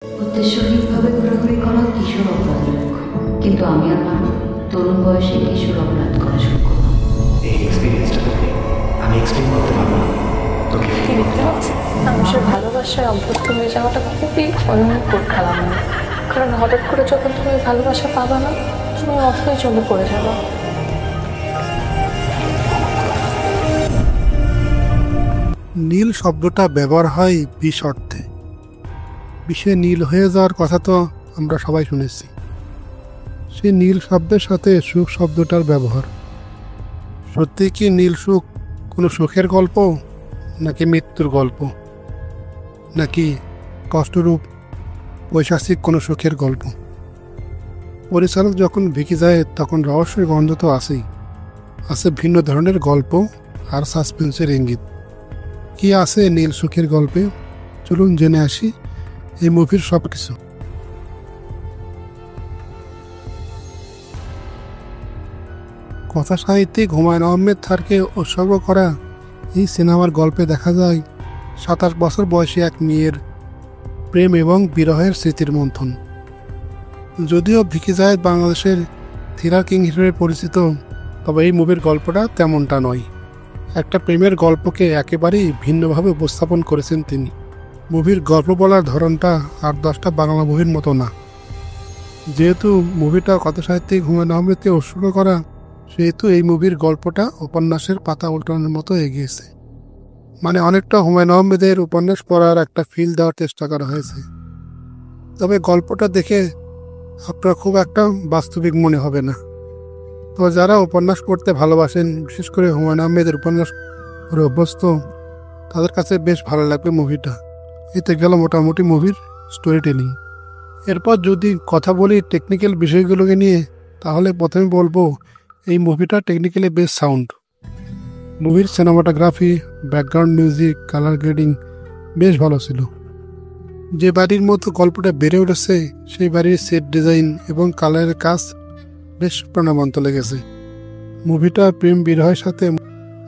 উদ্দেশ্যহীনভাবে ঘোরাঘুরি করা কিশোর অপরাধের লক্ষ্য, কিন্তু আমি আমার তরুণ বয়সে কিশোর অপরাধ করা শুরু করলাম। এই এক্সপিরিয়েন্সটা তোকে আমি এক্সপ্লেন করতে পারবো না। তোকে মানুষের ভালোবাসায় অভ্যস্ত হয়ে যাওয়াটা খুবই ভয়ঙ্কর খেলা মনে, কারণ হঠাৎ করে যখন তুমি ভালোবাসা পাবা না, তুমি অসহায় চলে পড়ে যাবে। নীল শব্দটা ব্যবহার হয় বিষ অর্থে। বিষে নীল হয়ে যাওয়ার কথা তো আমরা সবাই শুনেছি। সেই নীল শব্দের সাথে সুখ শব্দটার ব্যবহার। সত্যি কি নীল সুখ কোনো সুখের গল্প, নাকি মৃত্যুর গল্প, নাকি কষ্টরূপ পৈশাচিক কোনো সুখের গল্প? পরিচালক যখন ভিকি যায় তখন রহস্যের গন্ধ তো আছেই, আছে ভিন্ন ধরনের গল্প আর সাসপেন্সের ইঙ্গিত। কি আছে নীল সুখের গল্পে? চলুন জেনে আসি এই মুভির সব কিছু। কথা সাহিত্যিক হুমায়ুন আহমেদ স্যারকে উৎসর্গ করা এই সিনেমার গল্পে দেখা যায় 27 বছর বয়সী এক মেয়ের প্রেম এবং বিরহের স্মৃতির মন্থন। যদিও ভিকি জায়েদ বাংলাদেশের থ্রিলার কিং হিসেবে পরিচিত, তবে এই মুভির গল্পটা তেমনটা নয়। একটা প্রেমের গল্পকে একেবারেই ভিন্নভাবে উপস্থাপন করেছেন তিনি। মুভির গল্প বলার ধরনটা আর 10টা বাংলা মুভির মতো না। যেহেতু মুভিটা কথা সাহিত্যিক হুমায়ুন আহমেদকে উৎসর্গ করা, সেহেতু এই মুভির গল্পটা উপন্যাসের পাতা উল্টানোর মতো এগিয়েছে। মানে অনেকটা হুমায়ুন আহমেদের উপন্যাস পড়ার একটা ফিল দেওয়ার চেষ্টা করা হয়েছে। তবে গল্পটা দেখে আপনার খুব একটা বাস্তবিক মনে হবে না। তো যারা উপন্যাস পড়তে ভালোবাসেন, বিশেষ করে হুমায়ুন আহমেদের উপন্যাস পড়ে অভ্যস্ত, তাদের কাছে বেশ ভালো লাগবে মুভিটা। এতে গেল মোটামুটি মুভির স্টোরি টেলিং। এরপর যদি কথা বলি টেকনিক্যাল বিষয়গুলোকে নিয়ে, তাহলে প্রথমে বলবো এই মুভিটা টেকনিক্যালি বেশ সাউন্ড। মুভির cinematography, background music, colour grading বেশ ভালো ছিল। যে বাড়ির মতো গল্পটা বেড়ে উঠেছে, সেই বাড়ির সেট ডিজাইন এবং কালারের কাজ বেশ প্রাণবন্ত লেগেছে। মুভিটা প্রেম বিরহের সাথে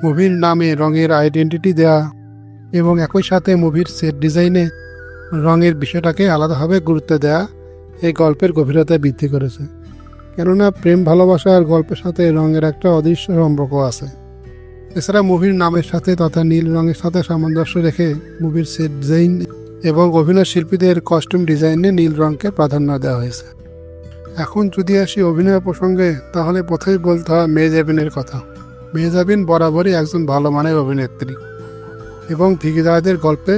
মুভির নামে রঙের আইডেন্টিটি দেয়া এবং একই সাথে মুভির সেট ডিজাইনে রঙের বিষয়টাকে আলাদাভাবে গুরুত্ব দেয়া এই গল্পের গভীরতা বৃদ্ধি করেছে। কেননা প্রেম ভালোবাসা আর গল্পের সাথে রঙের একটা অদৃশ্য সম্পর্ক আছে। এছাড়া মুভির নামের সাথে তথা নীল রঙের সাথে সামঞ্জস্য রেখে মুভির সেট ডিজাইন এবং অভিনয় শিল্পীদের কস্টিউম ডিজাইনে নীল রঙকে প্রাধান্য দেওয়া হয়েছে। এখন যদি আসি অভিনয় প্রসঙ্গে, তাহলে প্রথমেই বলতে হয় মেহজাবিনের কথা। মেহজাবিন বরাবরই একজন ভালো মানের অভিনেত্রী এবং ভিকি জায়েদের গল্পে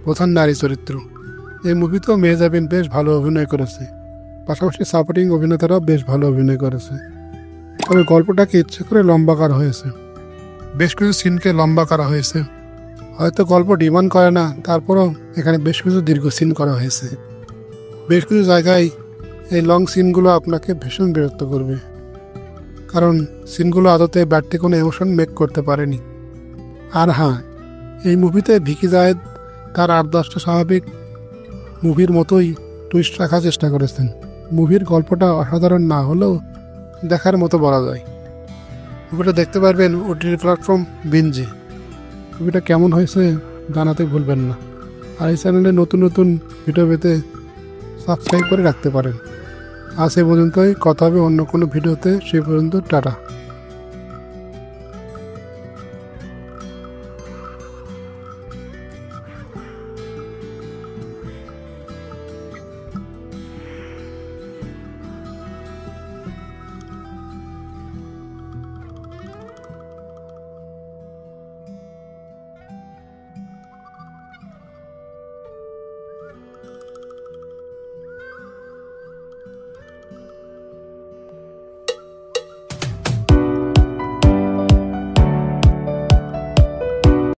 প্রধান নারী চরিত্র। এই মুভিতেও মেহজাবিন বেশ ভালো অভিনয় করেছে, পাশাপাশি সাপোর্টিং অভিনেতারাও বেশ ভালো অভিনয় করেছে। তবে গল্পটাকে ইচ্ছে করে লম্বা করা হয়েছে, বেশ কিছু সিনকে লম্বা করা হয়েছে। হয়তো গল্প ডিমান্ড করে না, তারপরও এখানে বেশ কিছু দীর্ঘ সিন করা হয়েছে। বেশ কিছু জায়গায় এই লং সিনগুলো আপনাকে ভীষণ বিরক্ত করবে, কারণ সিনগুলো আদতে বাড়তি কোনো ইমোশন মেক করতে পারেনি। আর হ্যাঁ, এই মুভিতে ভিকি জায়েদ তার 8-10টা স্বাভাবিক মুভির মতোই টুইস্ট রাখার চেষ্টা করেছেন। মুভির গল্পটা অসাধারণ না হলেও দেখার মতো বলা যায়। মুভিটা দেখতে পারবেন ওটিটি প্ল্যাটফর্ম বিঞ্জে। মুভিটা কেমন হয়েছে জানাতে ভুলবেন না। আর এই চ্যানেলে নতুন নতুন ভিডিও পেতে সাবস্ক্রাইব করে রাখতে পারেন। আজ এ পর্যন্তই, কথা হবে অন্য কোনো ভিডিওতে। সেই পর্যন্ত টাটা।